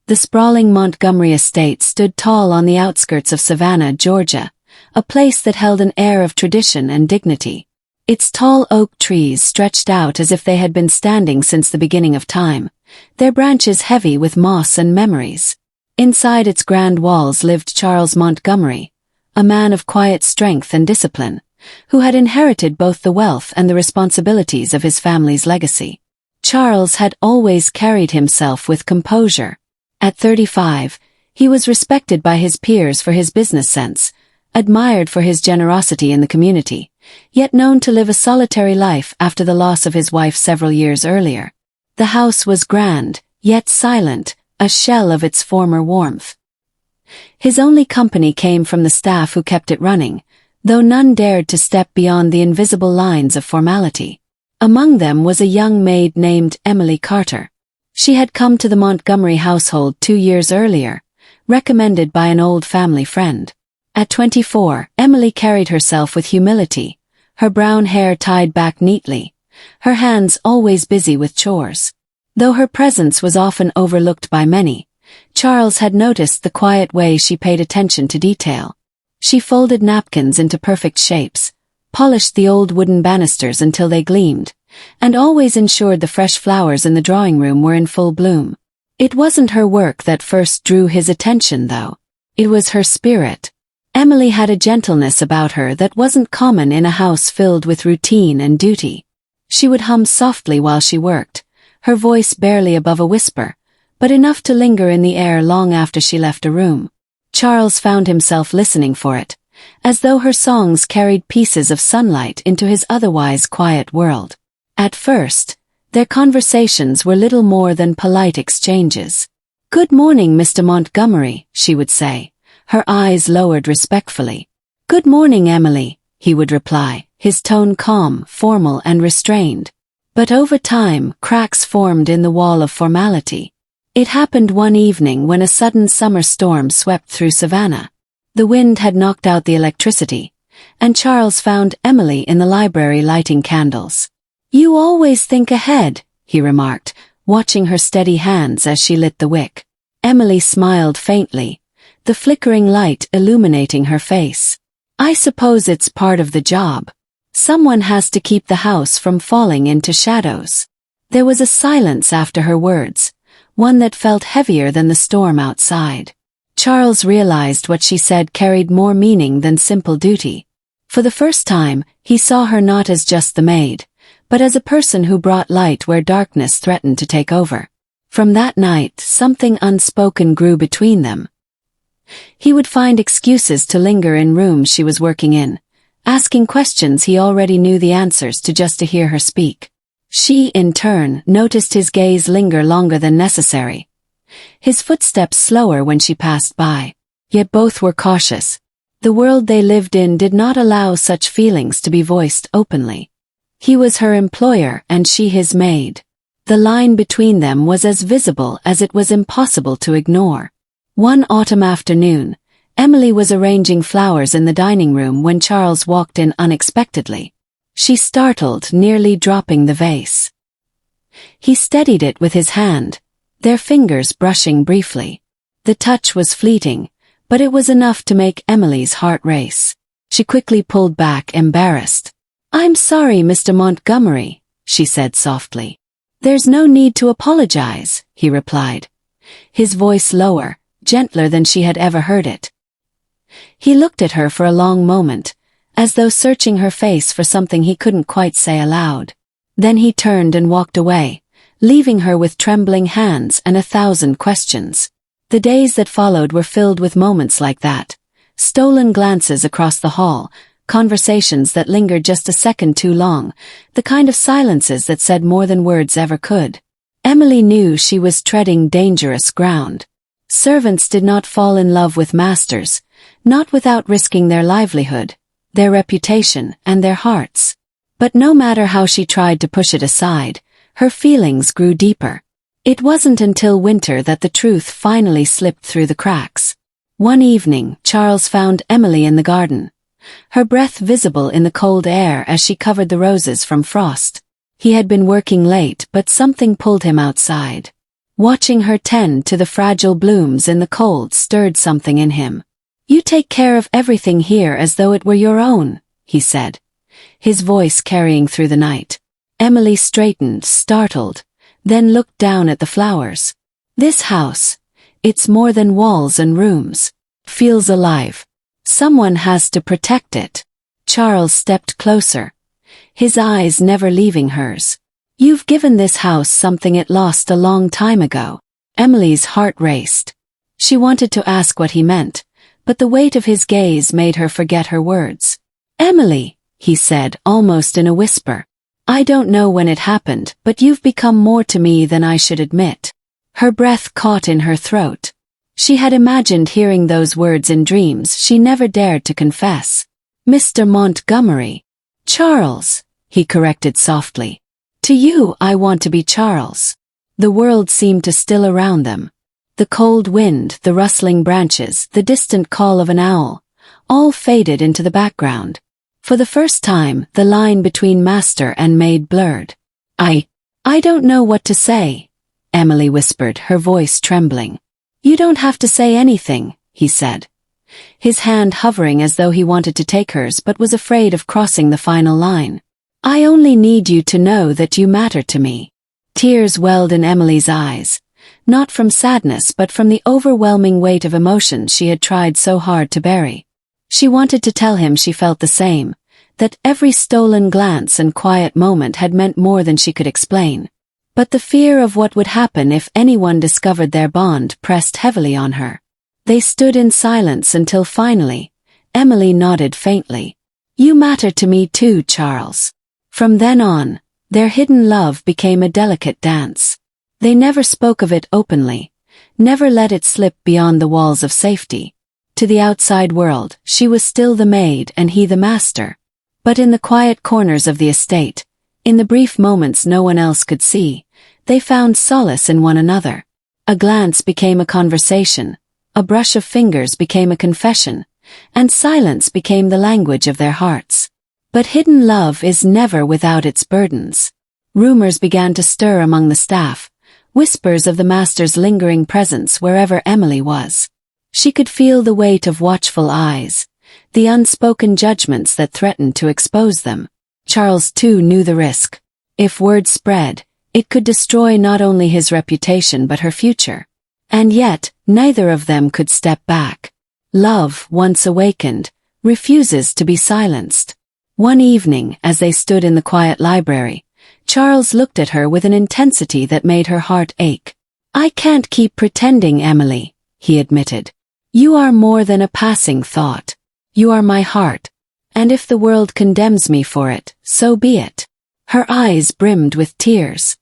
The sprawling Montgomery estate stood tall on the outskirts of Savannah, Georgia, a place that held an air of tradition and dignity. Its tall oak trees stretched out as if they had been standing since the beginning of time, their branches heavy with moss and memories. Inside its grand walls lived Charles Montgomery, a man of quiet strength and discipline, who had inherited both the wealth and the responsibilities of his family's legacy. Charles had always carried himself with composure. At 35, he was respected by his peers for his business sense, admired for his generosity in the community, yet known to live a solitary life after the loss of his wife several years earlier. The house was grand, yet silent, a shell of its former warmth. His only company came from the staff who kept it running, though none dared to step beyond the invisible lines of formality. Among them was a young maid named Emily Carter. She had come to the Montgomery household 2 years earlier, recommended by an old family friend. At 24, Emily carried herself with humility, her brown hair tied back neatly, her hands always busy with chores. Though her presence was often overlooked by many, Charles had noticed the quiet way she paid attention to detail. She folded napkins into perfect shapes, polished the old wooden banisters until they gleamed, and always ensured the fresh flowers in the drawing room were in full bloom. It wasn't her work that first drew his attention, though. It was her spirit. Emily had a gentleness about her that wasn't common in a house filled with routine and duty. She would hum softly while she worked, her voice barely above a whisper, but enough to linger in the air long after she left a room. Charles found himself listening for it, as though her songs carried pieces of sunlight into his otherwise quiet world. At first, their conversations were little more than polite exchanges. "Good morning, Mr. Montgomery," she would say, her eyes lowered respectfully. "Good morning, Emily," he would reply, his tone calm, formal, and restrained. But over time, cracks formed in the wall of formality. It happened one evening when a sudden summer storm swept through Savannah. The wind had knocked out the electricity, and Charles found Emily in the library lighting candles. "You always think ahead," he remarked, watching her steady hands as she lit the wick. Emily smiled faintly, the flickering light illuminating her face. "I suppose it's part of the job. Someone has to keep the house from falling into shadows." There was a silence after her words, one that felt heavier than the storm outside. Charles realized what she said carried more meaning than simple duty. For the first time, he saw her not as just the maid, but as a person who brought light where darkness threatened to take over. From that night, something unspoken grew between them. He would find excuses to linger in rooms she was working in, asking questions he already knew the answers to just to hear her speak. She, in turn, noticed his gaze linger longer than necessary, his footsteps slower when she passed by. Yet both were cautious. The world they lived in did not allow such feelings to be voiced openly. He was her employer and she his maid. The line between them was as visible as it was impossible to ignore. One autumn afternoon, Emily was arranging flowers in the dining room when Charles walked in unexpectedly. She startled, nearly dropping the vase. He steadied it with his hand, their fingers brushing briefly. The touch was fleeting, but it was enough to make Emily's heart race. She quickly pulled back, embarrassed. "I'm sorry, Mr. Montgomery," she said softly. "There's no need to apologize," he replied, his voice lower, gentler than she had ever heard it. He looked at her for a long moment, as though searching her face for something he couldn't quite say aloud. Then he turned and walked away, leaving her with trembling hands and 1,000 questions. The days that followed were filled with moments like that. Stolen glances across the hall, conversations that lingered just a second too long, the kind of silences that said more than words ever could. Emily knew she was treading dangerous ground. Servants did not fall in love with masters, not without risking their livelihood, their reputation, and their hearts. But no matter how she tried to push it aside, her feelings grew deeper. It wasn't until winter that the truth finally slipped through the cracks. One evening, Charles found Emily in the garden, her breath visible in the cold air as she covered the roses from frost. He had been working late, but something pulled him outside. Watching her tend to the fragile blooms in the cold stirred something in him. "You take care of everything here as though it were your own," he said, his voice carrying through the night. Emily straightened, startled, then looked down at the flowers. "This house, it's more than walls and rooms. Feels alive. Someone has to protect it." Charles stepped closer, his eyes never leaving hers. "You've given this house something it lost a long time ago." Emily's heart raced. She wanted to ask what he meant, but the weight of his gaze made her forget her words. "Emily," he said almost in a whisper, "I don't know when it happened, but you've become more to me than I should admit." Her breath caught in her throat. She had imagined hearing those words in dreams she never dared to confess. "Mr. Montgomery." "Charles," he corrected softly. "To you I want to be Charles." The world seemed to still around them. The cold wind, the rustling branches, the distant call of an owl, all faded into the background. For the first time, the line between master and maid blurred. I don't know what to say," Emily whispered, her voice trembling. "You don't have to say anything," he said, his hand hovering as though he wanted to take hers but was afraid of crossing the final line. "I only need you to know that you matter to me." Tears welled in Emily's eyes, not from sadness but from the overwhelming weight of emotions she had tried so hard to bury. She wanted to tell him she felt the same, that every stolen glance and quiet moment had meant more than she could explain. But the fear of what would happen if anyone discovered their bond pressed heavily on her. They stood in silence until finally, Emily nodded faintly. "You matter to me too, Charles." From then on, their hidden love became a delicate dance. They never spoke of it openly, never let it slip beyond the walls of safety. To the outside world, she was still the maid and he the master. But in the quiet corners of the estate, in the brief moments no one else could see, they found solace in one another. A glance became a conversation, a brush of fingers became a confession, and silence became the language of their hearts. But hidden love is never without its burdens. Rumors began to stir among the staff, whispers of the master's lingering presence wherever Emily was. She could feel the weight of watchful eyes, the unspoken judgments that threatened to expose them. Charles too knew the risk. If word spread, it could destroy not only his reputation but her future. And yet, neither of them could step back. Love, once awakened, refuses to be silenced. One evening, as they stood in the quiet library, Charles looked at her with an intensity that made her heart ache. "I can't keep pretending, Emily," he admitted. "You are more than a passing thought. You are my heart. And if the world condemns me for it, so be it." Her eyes brimmed with tears.